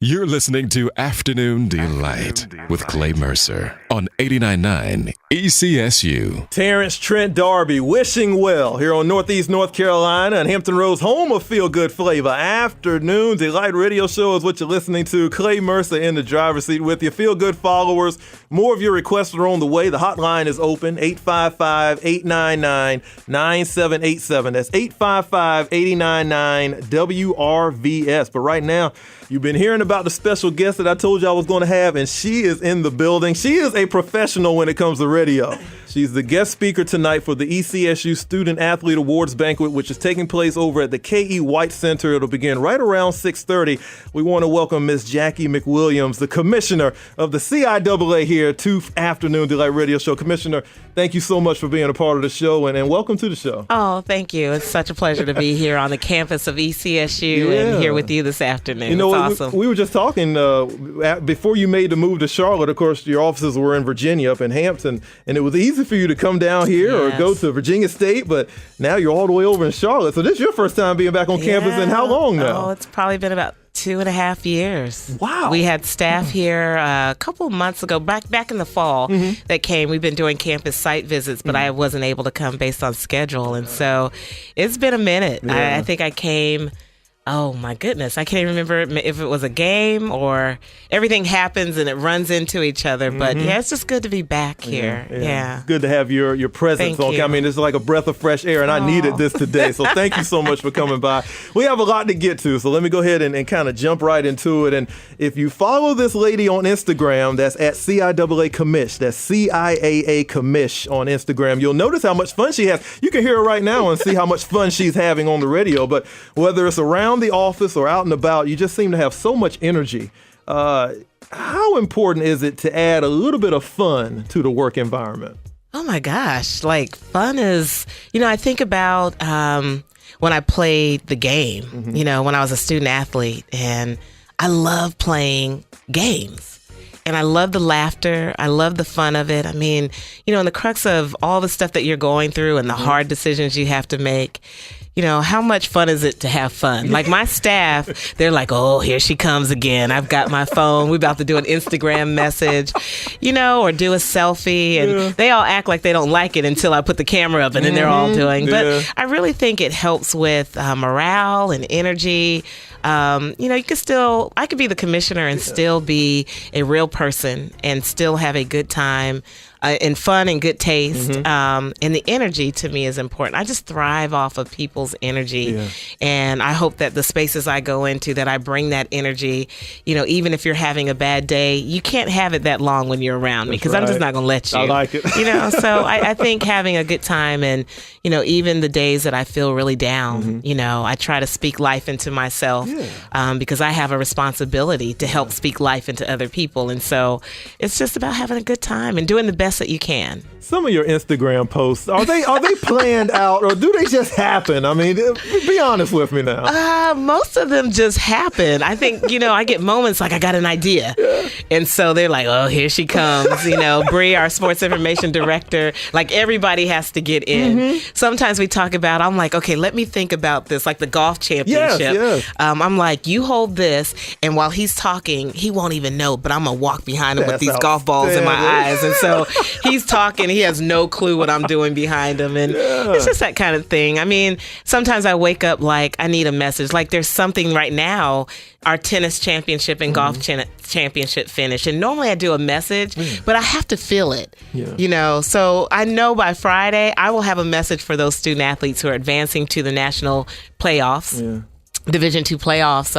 You're listening to Afternoon Delight with Clay Mercer on 89.9 ECSU. Terrence Trent Darby wishing well here on Northeast North Carolina and Hampton Roads, home of Feel Good Flavor. Afternoon Delight radio show is what you're listening to. Clay Mercer in the driver's seat with you. Feel Good followers, more of your requests are on the way. The hotline is open, 855-899-9787. That's 855-899-WRVS. But right now, you've been hearing about the special guest that I told you I was going to have, and she is in the building. She is a professional when it comes to radio. She's the guest speaker tonight for the ECSU Student Athlete Awards Banquet, which is taking place over at the K.E. White Center. It'll begin right around 6:30. We want to welcome Ms. Jacqie McWilliams, the commissioner of the CIAA here to Afternoon Delight Radio Show. Commissioner, thank you so much for being a part of the show, and welcome to the show. Oh, thank you. It's such a pleasure to be here on the campus of ECSU and here with you this afternoon. You know, it's awesome. We were just talking before you made the move to Charlotte. Of course, your offices were in Virginia, up in Hampton, and it was easy for you to come down here or go to Virginia State, but now you're all the way over in Charlotte. So this is your first time being back on campus in how long now? Oh, it's probably been about 2.5 years. Wow. We had staff here a couple months ago, back in the fall, that came. We've been doing campus site visits, but I wasn't able to come based on schedule. And so it's been a minute. I think I came... Oh, my goodness. I can't even remember if it was a game or everything happens and it runs into each other. But, yeah, it's just good to be back here. Yeah. It's good to have your presence on. I mean, it's like a breath of fresh air, and I needed this today. So thank you so much for coming by. We have a lot to get to, so let me go ahead and kind of jump right into it. And if you follow this lady on Instagram, that's at CIAA Commish. That's CIAA Commish on Instagram. You'll notice how much fun she has. You can hear her right now and see how much fun she's having on the radio. But whether it's around the office or out and about, you just seem to have so much energy. How important is it to add a little bit of fun to the work environment? Oh my gosh, like fun is, I think about when I played the game, when I was a student athlete, and I love playing games. And I love the laughter. I love the fun of it. I mean, in the crux of all the stuff that you're going through and the hard decisions you have to make, how much fun is it to have fun? Like my staff, they're like, oh, here she comes again. I've got my phone. We're about to do an Instagram message, or do a selfie. And they all act like they don't like it until I put the camera up and then they're all doing. But I really think it helps with morale and energy. You I could be the commissioner and still be a real person and still have a good time and fun and good taste. And the energy to me is important. I just thrive off of people's energy. And I hope that the spaces I go into, that I bring that energy, even if you're having a bad day, you can't have it that long when you're around me because I'm just not going to let you. I like it. So I think having a good time and, even the days that I feel really down, I try to speak life into myself because I have a responsibility to help speak life into other people. And so it's just about having a good time and doing the best that you can. Some of your Instagram posts, are they planned out or do they just happen? I mean, be honest with me now. Most of them just happen. I think, I get moments like I got an idea. And so they're like, oh, here she comes. Bree, our sports information director, like everybody has to get in. Sometimes we talk about, I'm like, okay, let me think about this, like the golf championship. Yes. I'm like, you hold this, and while he's talking, he won't even know, but I'm going to walk behind him with these golf balls in my eyes. And so he's talking, he has no clue what I'm doing behind him. And it's just that kind of thing. I mean, sometimes I wake up like I need a message. Like there's something right now, our tennis championship and golf championship finish. And normally I do a message, but I have to feel it, So I know by Friday, I will have a message for those student athletes who are advancing to the national playoffs. Division II playoffs.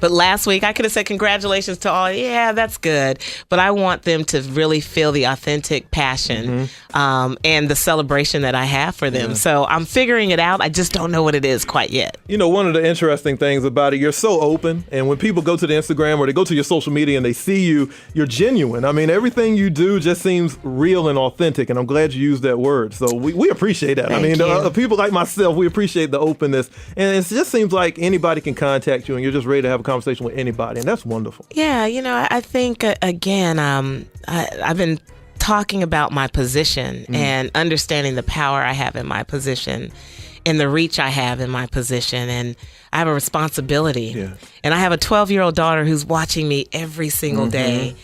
But last week I could have said congratulations to all. Yeah, that's good. But I want them to really feel the authentic passion and the celebration that I have for them. So I'm figuring it out. I just don't know what it is quite yet. One of the interesting things about it, you're so open. And when people go to the Instagram or they go to your social media and they see you, you're genuine. I mean, everything you do just seems real and authentic. And I'm glad you used that word. So we appreciate that. Thank you. People like myself, we appreciate the openness. And it just seems like anybody can contact you and you're just ready to have a conversation with anybody, and that's wonderful. Yeah, I think again, I've been talking about my position and understanding the power I have in my position and the reach I have in my position. And I have a responsibility. Yeah. And I have a 12-year-old daughter who's watching me every single day.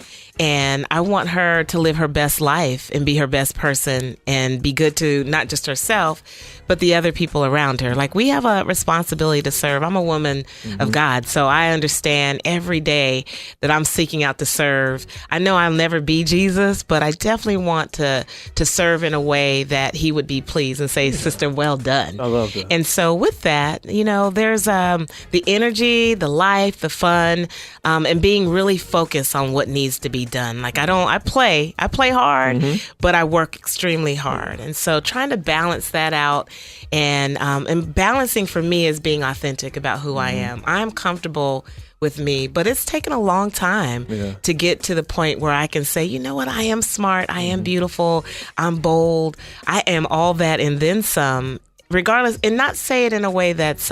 And I want her to live her best life and be her best person and be good to not just herself, but the other people around her. Like, we have a responsibility to serve. I'm a woman of God, so I understand every day that I'm seeking out to serve. I know I'll never be Jesus, but I definitely want to serve in a way that he would be pleased and say, sister, well done. I love that. And so with that, there's the energy, the life, the fun, and being really focused on what needs to be done. Like, I play hard, but I work extremely hard. And so trying to balance that out and balancing for me is being authentic about who I am. I'm comfortable with me, but it's taken a long time to get to the point where I can say, you know what, I am smart, I am beautiful, I'm bold, I am all that and then some, regardless, and not say it in a way that's,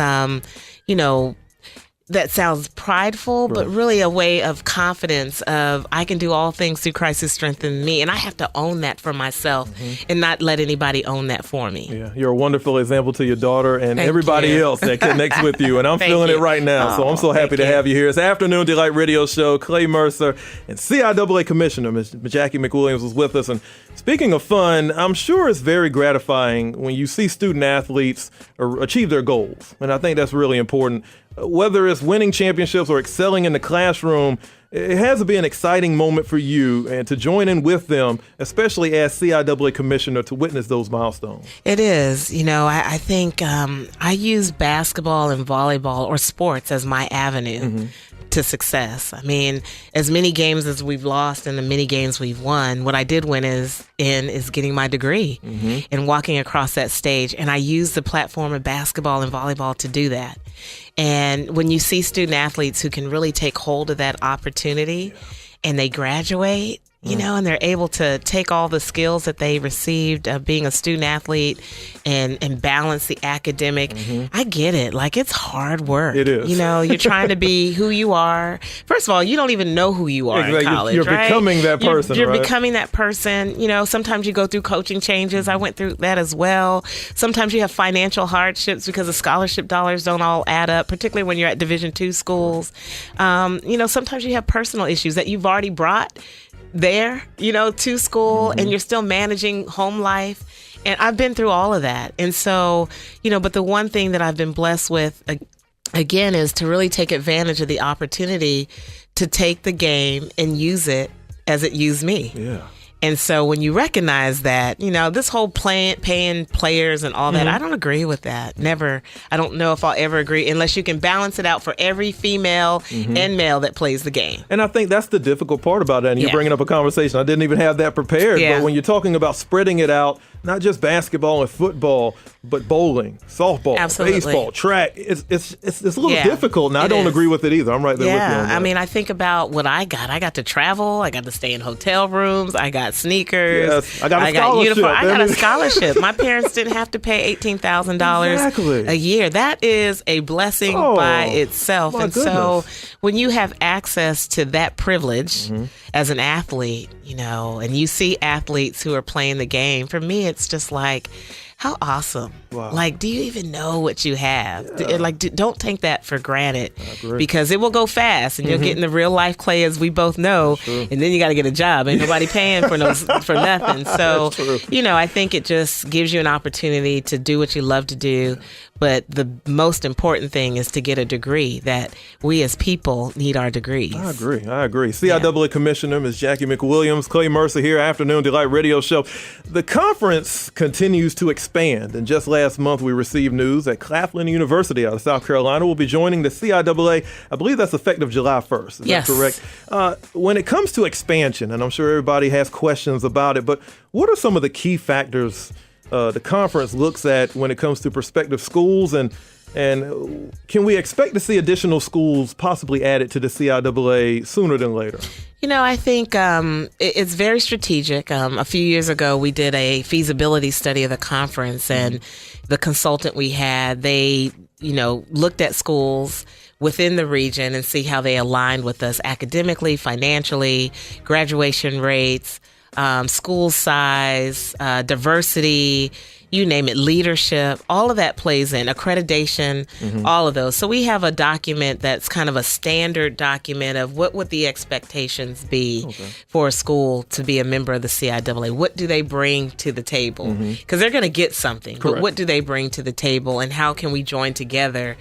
that sounds prideful, but really a way of confidence of I can do all things through Christ who strengthens me. And I have to own that for myself and not let anybody own that for me. Yeah, you're a wonderful example to your daughter and Thank everybody you. else that connects with you. And I'm Thank feeling you. it right now. So I'm so happy to have you here. It's Afternoon Delight Radio Show. Clay Mercer and CIAA Commissioner Ms. Jacqie McWilliams was with us. And speaking of fun, I'm sure it's very gratifying when you see student athletes achieve their goals. And I think that's really important. Whether it's winning championships or excelling in the classroom, it has to be an exciting moment for you and to join in with them, especially as CIAA Commissioner, to witness those milestones. It is. I think I use basketball and volleyball or sports as my avenue to success. I mean, as many games as we've lost and the many games we've won, what I did win is getting my degree and walking across that stage. And I use the platform of basketball and volleyball to do that. And when you see student athletes who can really take hold of that opportunity and they graduate, and they're able to take all the skills that they received of being a student athlete and balance the academic. I get it. Like, it's hard work. It is. You're trying to be who you are. First of all, you don't even know who you are in college, You're right? becoming that person, You're right? becoming that person. Sometimes you go through coaching changes. I went through that as well. Sometimes you have financial hardships because the scholarship dollars don't all add up, particularly when you're at Division II schools. Sometimes you have personal issues that you've already brought there, to school, and you're still managing home life. And I've been through all of that. And so, but the one thing that I've been blessed with, again, is to really take advantage of the opportunity to take the game and use it as it used me. Yeah. And so when you recognize that, this whole paying players and all that, I don't agree with that. Never. I don't know if I'll ever agree unless you can balance it out for every female and male that plays the game. And I think that's the difficult part about that. And you're bringing up a conversation. I didn't even have that prepared. Yeah. But when you're talking about spreading it out, not just basketball and football, but bowling, softball, baseball, track, it's a little difficult. And I don't agree with it either. I'm right there with you on that. I mean, I think about what I got. I got to travel. I got to stay in hotel rooms. I got sneakers. Yes, I got a scholarship. I got a scholarship. My parents didn't have to pay $18,000 a year. That is a blessing by itself. And so when you have access to that privilege as an athlete, and you see athletes who are playing the game, for me, it's just like, how awesome. Wow. Like, do you even know what you have? Don't take that for granted, because it will go fast and you'll get in the real life, Clay, as we both know, and then you got to get a job. Ain't nobody paying for nothing. So, I think it just gives you an opportunity to do what you love to do. But the most important thing is to get a degree, that we as people need our degrees. I agree. CIAA Commissioner Ms. Jacqie McWilliams, Clay Mercer here, Afternoon Delight Radio Show. The conference continues to expand. And just last month, we received news that Claflin University out of South Carolina will be joining the CIAA. I believe that's effective July 1st. Is that correct? When it comes to expansion, and I'm sure everybody has questions about it, but what are some of the key factors the conference looks at when it comes to prospective schools, and can we expect to see additional schools possibly added to the CIAA sooner than later? I think it's very strategic. A few years ago, we did a feasibility study of the conference, and the consultant we had, they, looked at schools within the region and see how they aligned with us academically, financially, graduation rates, school size, diversity, you name it, leadership, all of that plays in, accreditation, all of those. So we have a document that's kind of a standard document of what would the expectations be for a school to be a member of the CIAA. What do they bring to the table? Because they're going to get something, but what do they bring to the table, and how can we join together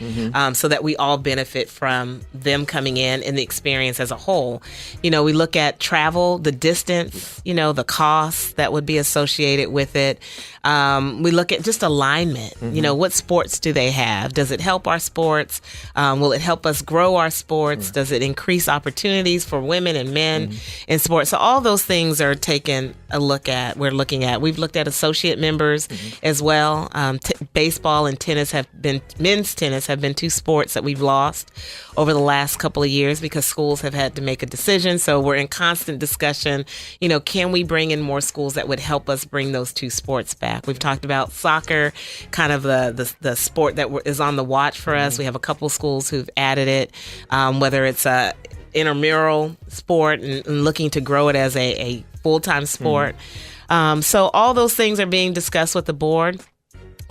so that we all benefit from them coming in and the experience as a whole? You know, we look at travel, the distance, you know, the costs that would be associated with it. We look at just alignment. You know, what sports do they have? Does it help our sports? Will it help us grow our sports? Does it increase opportunities for women and men in sports? So all those things are taken a look at. We're looking at. We've looked at associate members as well. Baseball and men's tennis have been two sports that we've lost over the last couple of years because schools have had to make a decision. So we're in constant discussion. You know, can we bring in more schools that would help us bring those two sports back? We've talked about soccer, kind of the sport that is on the watch for us. We have a couple schools who've added it, whether it's a intramural sport and looking to grow it as a full-time sport. So all those things are being discussed with the board.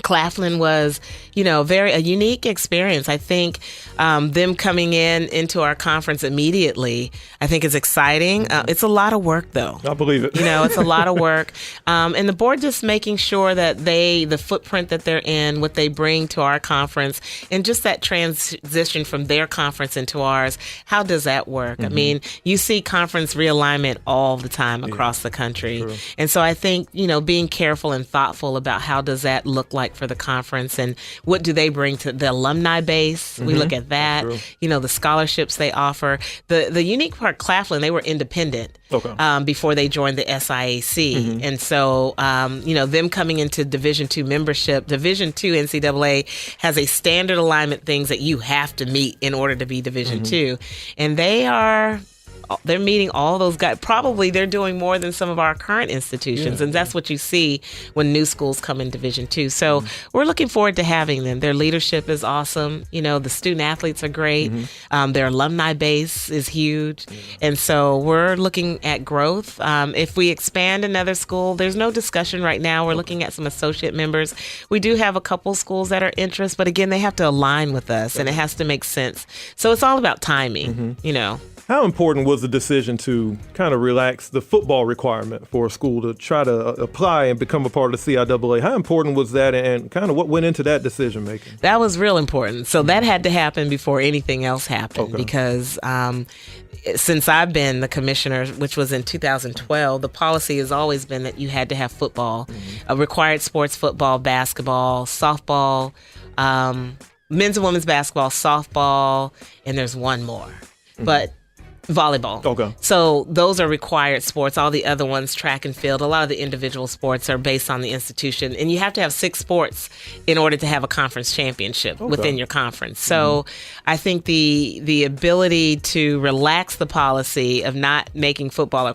Claflin was, you know, a unique experience. I think them coming into our conference immediately, I think is exciting. It's a lot of work, though. I believe it. You know, it's a lot of work. And the board just making sure that the footprint that they're in, what they bring to our conference, and just that transition from their conference into ours, how does that work? I mean, you see conference realignment all the time across the country. True. And so I think, you know, being careful and thoughtful about how does that look like for the conference and what do they bring to the alumni base. We look at that, True. you know, the scholarships they offer. The unique part, Claflin, they were independent before they joined the SIAC. And so, you know, them coming into Division II membership, Division II NCAA has a standard alignment things that you have to meet in order to be Division II. And they're meeting all those guys. Probably they're doing more than some of our current institutions. And that's what you see when new schools come in Division II. So we're looking forward to having them. Their leadership is awesome. You know, the student athletes are great. Their alumni base is huge. And so we're looking at growth. If we expand another school, there's no discussion right now. We're looking at some associate members. We do have a couple schools that are interested, but again, they have to align with us and it has to make sense. So it's all about timing, you know. How important was the decision to kind of relax the football requirement for a school to try to apply and become a part of the CIAA? How important was that, and kind of what went into that decision making? That was real important. So that had to happen before anything else happened because since I've been the commissioner, which was in 2012, the policy has always been that you had to have football, required sports, football, basketball, softball, men's and women's basketball, softball, and there's one more. But volleyball. Okay. So those are required sports. All the other ones, track and field, a lot of the individual sports are based on the institution. And you have to have 6 sports in order to have a conference championship within your conference. So I think the ability to relax the policy of not making football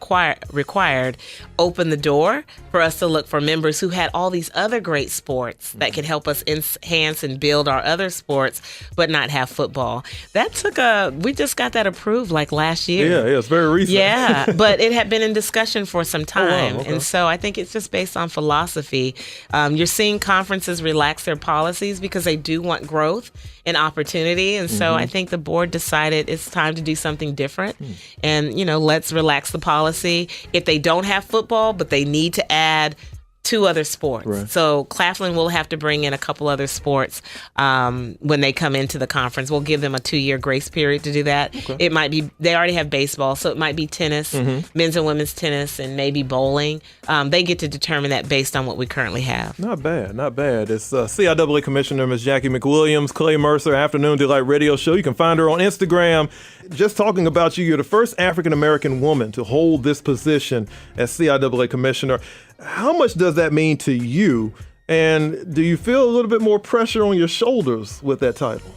required opened the door for us to look for members who had all these other great sports that could help us enhance and build our other sports, but not have football. That took we just got that approved like last year. Yeah, it's very recent. Yeah, but it had been in discussion for some time. Oh, wow, okay. And so I think it's just based on philosophy. You're seeing conferences relax their policies because they do want growth and opportunity. And so I think the board decided it's time to do something different. And, you know, let's relax the policy. If they don't have football, but they need to add 2 other sports. Right. So Claflin will have to bring in a couple other sports when they come into the conference. We'll give them a 2-year grace period to do that. Okay. It might be, they already have baseball, so it might be tennis, men's and women's tennis, and maybe bowling. They get to determine that based on what we currently have. Not bad, not bad. It's CIAA Commissioner Ms. Jacqie McWilliams, Clay Mercer, Afternoon Delight Radio Show. You can find her on Instagram. Just talking about you, you're the first African-American woman to hold this position as CIAA Commissioner. How much does that mean to you? And do you feel a little bit more pressure on your shoulders with that title?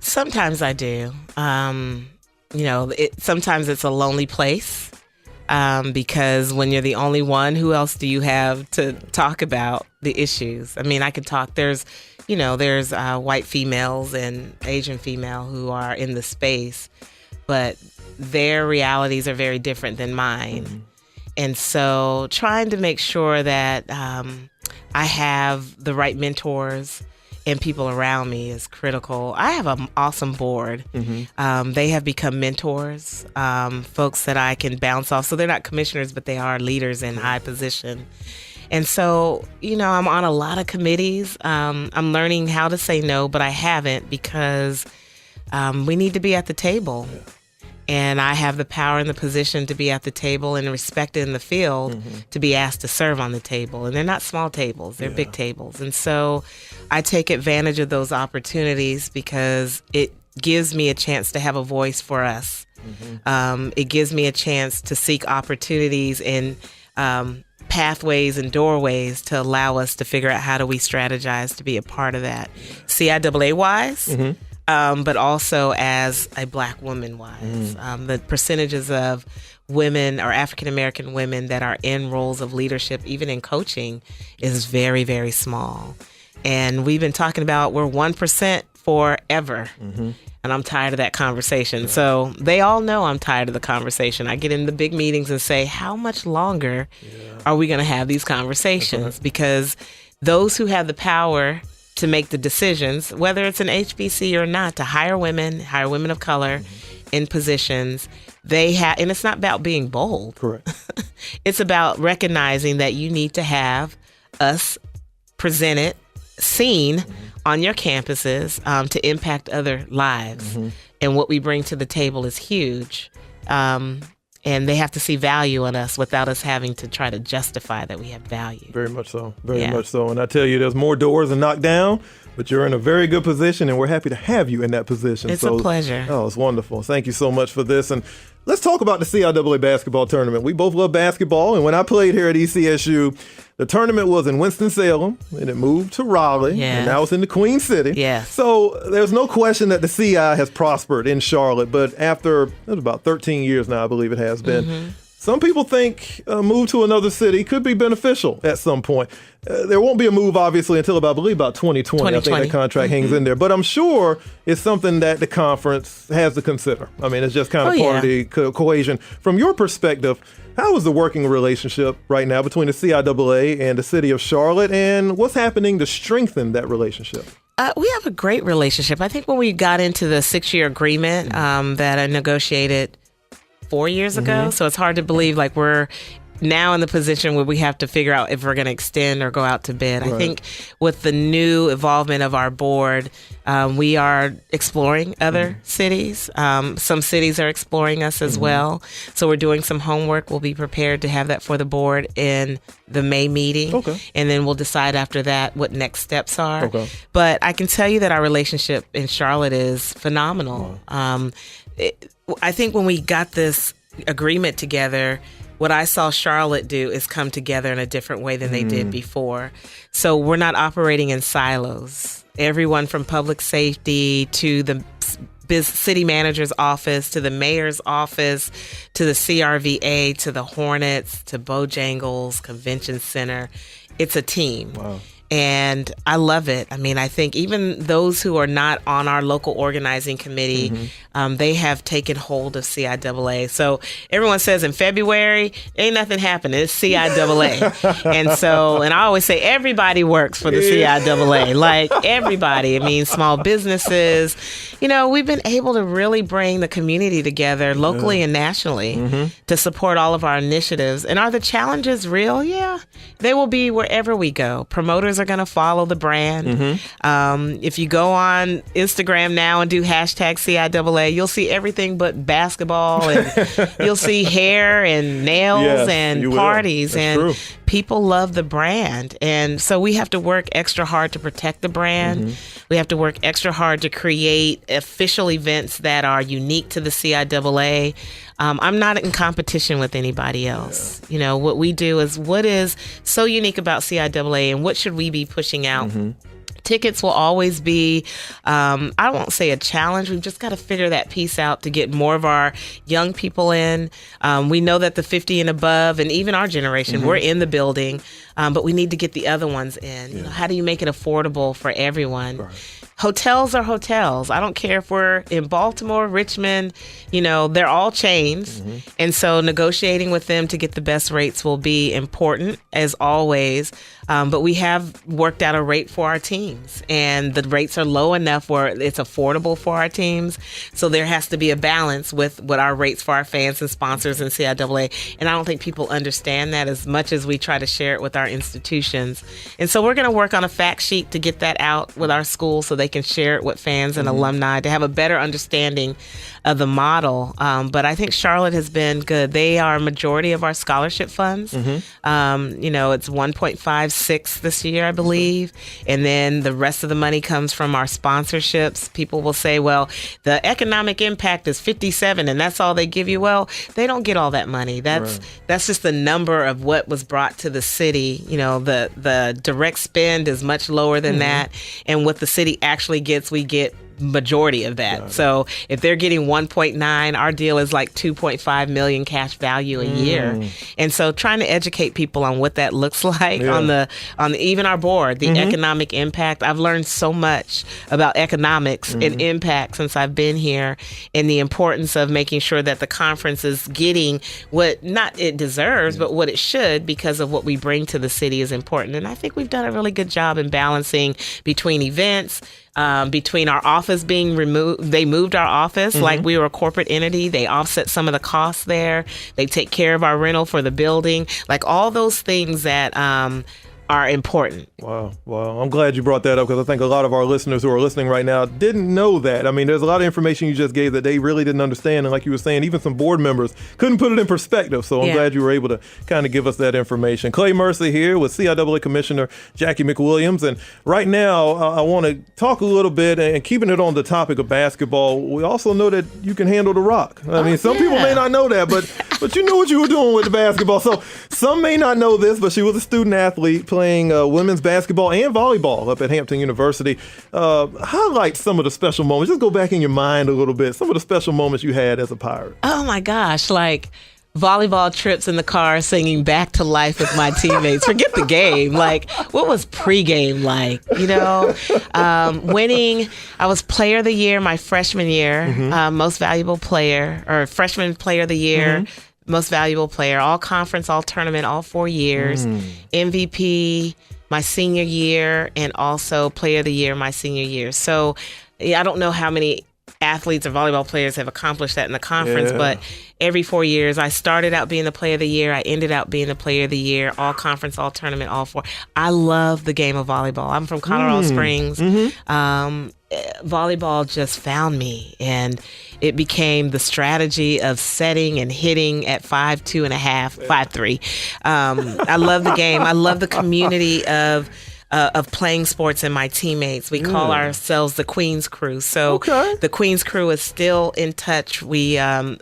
Sometimes I do. You know, sometimes it's a lonely place because when you're the only one, who else do you have to talk about the issues? I mean, I could talk. There's white females and Asian female who are in the space, but their realities are very different than mine. And so trying to make sure that I have the right mentors and people around me is critical. I have an awesome board. They have become mentors, folks that I can bounce off. So they're not commissioners, but they are leaders in high position. And so, I'm on a lot of committees. I'm learning how to say no, but I haven't because we need to be at the table. Yeah. And I have the power and the position to be at the table and respected in the field to be asked to serve on the table. And they're not small tables, they're big tables. And so I take advantage of those opportunities because it gives me a chance to have a voice for us. It gives me a chance to seek opportunities and pathways and doorways to allow us to figure out how do we strategize to be a part of that. CIAA-wise, but also as a Black woman-wise. The percentages of women or African-American women that are in roles of leadership, even in coaching, is very, very small. And we've been talking about we're 1% forever. And I'm tired of that conversation. Yeah. So they all know I'm tired of the conversation. I get in the big meetings and say, how much longer are we going to have these conversations? Because those who have the power to make the decisions, whether it's an HBC or not, to hire women of color in positions, they have, and it's not about being bold. Correct. It's about recognizing that you need to have us presented, seen on your campuses to impact other lives. And what we bring to the table is huge. And they have to see value in us without us having to try to justify that we have value. Very much so. Very much so. And I tell you, there's more doors to knock down, but you're in a very good position, and we're happy to have you in that position. It's a pleasure. Oh, it's wonderful. Thank you so much for this. And let's talk about the CIAA basketball tournament. We both love basketball, and when I played here at ECSU, the tournament was in Winston-Salem, and it moved to Raleigh, and now it's in the Queen City. Yes. So there's no question that the CI has prospered in Charlotte, but after, it was about 13 years now, I believe it has been, some people think a move to another city could be beneficial at some point. There won't be a move, obviously, until I believe about 2020. I think the contract hangs in there. But I'm sure it's something that the conference has to consider. I mean, it's just kind of part of the equation. From your perspective, how is the working relationship right now between the CIAA and the city of Charlotte, and what's happening to strengthen that relationship? We have a great relationship. I think when we got into the 6-year agreement that I negotiated 4 years ago, so it's hard to believe like we're now in the position where we have to figure out if we're going to extend or go out to bid. Right. I think with the new involvement of our board, we are exploring other cities. Some cities are exploring us as well. So we're doing some homework. We'll be prepared to have that for the board in the May meeting. And then we'll decide after that what next steps are. But I can tell you that our relationship in Charlotte is phenomenal. I think when we got this agreement together, what I saw Charlotte do is come together in a different way than they did before. So we're not operating in silos. Everyone from public safety to the city manager's office, to the mayor's office, to the CRVA, to the Hornets, to Bojangles Convention Center. It's a team. Wow. And I love it. I mean, I think even those who are not on our local organizing committee, they have taken hold of CIAA. So everyone says in February, ain't nothing happening. It's CIAA. And I always say everybody works for the CIAA, like everybody. I mean, small businesses. You know, we've been able to really bring the community together locally and nationally to support all of our initiatives. And are the challenges real? Yeah, they will be wherever we go. Promoters are going to follow the brand. If you go on Instagram now and do hashtag CIAA, you'll see everything but basketball, and you'll see hair and nails and parties. And people love the brand. And so we have to work extra hard to protect the brand. We have to work extra hard to create official events that are unique to the CIAA. I'm not in competition with anybody else. You know, what we do is what is so unique about CIAA and what should we be pushing out. Tickets will always be, I won't say a challenge. We've just got to figure that piece out to get more of our young people in. We know that the 50 and above, and even our generation, we're in the building, but we need to get the other ones in. You know, how do you make it affordable for everyone? hotels are hotels. I don't care if we're in Baltimore, Richmond, they're all chains. And so negotiating with them to get the best rates will be important as always. But we have worked out a rate for our teams, and the rates are low enough where it's affordable for our teams. So there has to be a balance with what our rates for our fans and sponsors and CIAA. And I don't think people understand that as much as we try to share it with our institutions. And so we're going to work on a fact sheet to get that out with our schools so they can share it with fans and alumni to have a better understanding of the model. But I think Charlotte has been good. They are a majority of our scholarship funds. It's 1.56 this year, I believe. And then the rest of the money comes from our sponsorships. People will say, well, the economic impact is 57 and that's all they give you. Well, they don't get all that money. That's just the number of what was brought to the city. The direct spend is much lower than that. And what the city actually gets, we get majority of that. So if they're getting 1.9, our deal is like 2.5 million cash value a year. And so trying to educate people on what that looks like on the even our board, the economic impact. I've learned so much about economics and impact since I've been here, and the importance of making sure that the conference is getting what not it deserves, but what it should, because of what we bring to the city is important. And I think we've done a really good job in balancing between events, between our office being removed. They moved our office like we were a corporate entity. They offset some of the costs there. They take care of our rental for the building, like all those things that are important. Wow. I'm glad you brought that up, because I think a lot of our listeners who are listening right now didn't know that. I mean, there's a lot of information you just gave that they really didn't understand. And like you were saying, even some board members couldn't put it in perspective. So I'm glad you were able to kind of give us that information. Clay Mercer here with CIAA Commissioner Jacqie McWilliams. And right now, I want to talk a little bit, and keeping it on the topic of basketball, we also know that you can handle the rock. I mean, some people may not know that, but you knew what you were doing with the basketball. So some may not know this, but she was a student athlete playing women's basketball and volleyball up at Hampton University. Highlight some of the special moments. Just go back in your mind a little bit. Some of the special moments you had as a Pirate. Oh my gosh, like volleyball trips in the car singing Back to Life with my teammates. Forget the game. Like, what was pregame like? Winning. I was player of the year my freshman year, most valuable player, or freshman player of the year. Most valuable player, all conference, all tournament, all 4 years. MVP my senior year, and also player of the year my senior year. So I don't know how many athletes or volleyball players have accomplished that in the conference, but every 4 years, I started out being the player of the year. I ended out being the player of the year, all conference, all tournament, all 4. I love the game of volleyball. I'm from Colorado Springs. Volleyball just found me, and it became the strategy of setting and hitting at 5'2.5", 5'3". I love the game. I love the community of playing sports and my teammates. We call ourselves the Queen's Crew. So the Queen's Crew is still in touch. We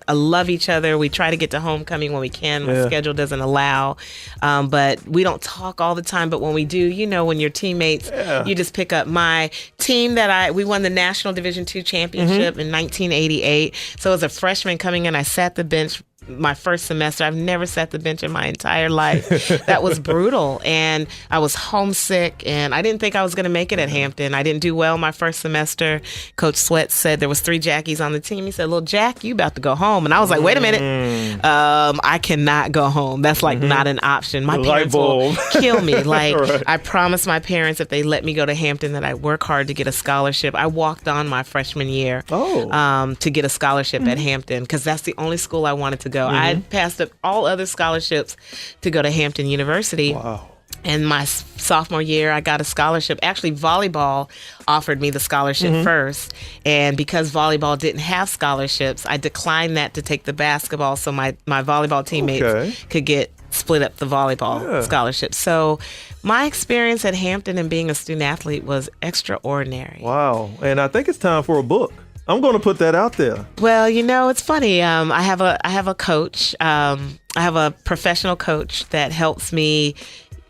love each other. We try to get to homecoming when we can. My schedule doesn't allow. But we don't talk all the time. But when we do, when your teammates, you just pick up. My team we won the National Division II championship in 1988. So as a freshman coming in, I sat the bench my first semester. I've never sat the bench in my entire life. That was brutal. And I was homesick, and I didn't think I was going to make it at Hampton. I didn't do well my first semester. Coach Sweat said there was 3 Jackies on the team. He said, "Little Jack, you about to go home." And I was like, wait a minute. I cannot go home. That's like not an option. My parents will kill me. Like, I promised my parents if they let me go to Hampton that I'd work hard to get a scholarship. I walked on my freshman year to get a scholarship at Hampton, because that's the only school I wanted to go. I passed up all other scholarships to go to Hampton University. Wow. And my sophomore year, I got a scholarship. Actually, volleyball offered me the scholarship first. And because volleyball didn't have scholarships, I declined that to take the basketball so my volleyball teammates could get split up the volleyball scholarship. So my experience at Hampton and being a student athlete was extraordinary. Wow. And I think it's time for a book. I'm going to put that out there. Well, it's funny. I have a coach. I have a professional coach that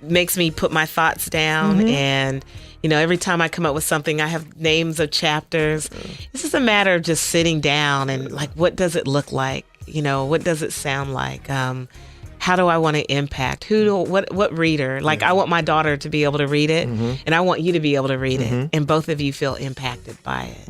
makes me put my thoughts down. And, every time I come up with something, I have names of chapters. It's just a matter of just sitting down and, like, what does it look like? What does it sound like? how do I want to impact? What reader? Like, I want my daughter to be able to read it, and I want you to be able to read it, and both of you feel impacted by it.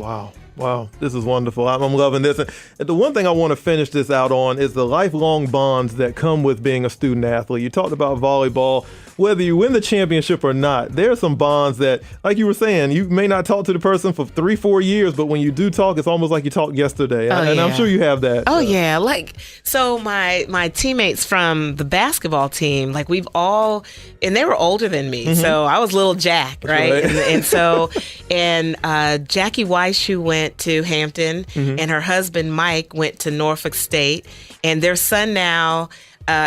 Wow, this is wonderful. I'm loving this. And the one thing I want to finish this out on is the lifelong bonds that come with being a student athlete. You talked about volleyball. Whether you win the championship or not, there are some bonds that, like you were saying, you may not talk to the person for 3-4 years, but when you do talk, it's almost like you talked yesterday. And I'm sure you have that. Yeah. Like, so my teammates from the basketball team, like we've all, and they were older than me. So I was little Jack, right? And so Jackie Weiss, who went to Hampton, and her husband, Mike, went to Norfolk State, and their son now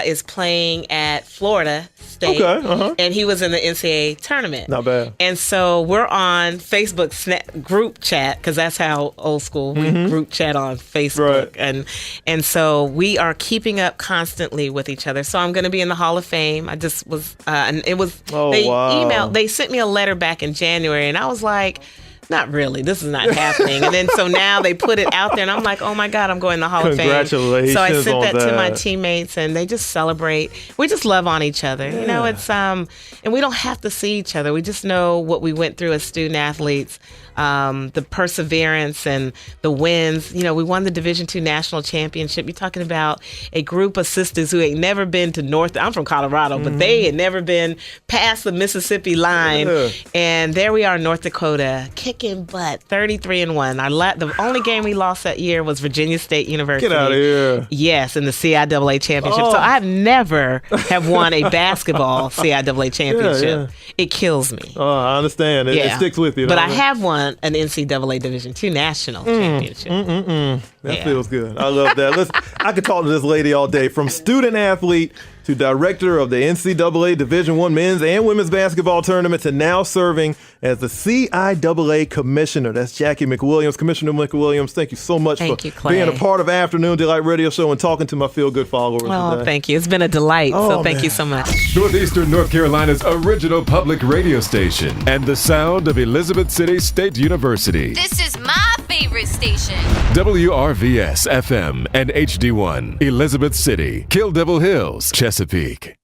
is playing at Florida State, and he was in the NCAA tournament. Not bad. And so we're on Facebook group chat, because that's how old school we group chat on Facebook, and so we are keeping up constantly with each other. So I'm going to be in the Hall of Fame. I just was, and it was they sent me a letter back in January, and I was like, not really. This is not happening. And then so now they put it out there, and I'm like, oh my God, I'm going to the Hall of Fame. Congratulations. So I sent that to my teammates, and they just celebrate. We just love on each other. You know, it's and we don't have to see each other. We just know what we went through as student athletes. The perseverance and the wins. You know, we won the Division II National Championship. You're talking about a group of sisters who ain't never been to I'm from Colorado, but they had never been past the Mississippi line. And there we are in North Dakota, kicking butt, 33-1. The only game we lost that year was Virginia State University. Get out of here. Yes, in the CIAA Championship. So I've never have won a basketball CIAA Championship. It kills me. I understand. It sticks with you. But I have won an NCAA Division II National Championship. That feels good. I love that. I could talk to this lady all day, from student athlete to director of the NCAA Division I men's and women's basketball tournament, to now serving as the CIAA Commissioner. That's Jacqie McWilliams. Commissioner McWilliams, thank you so much for being a part of Afternoon Delight Radio Show and talking to my Feel Good followers today. Thank you. It's been a delight. Thank you so much. Northeastern North Carolina's original public radio station and the sound of Elizabeth City State University. This is my favorite station. WRVS-FM and HD1, Elizabeth City, Kill Devil Hills, Chesapeake.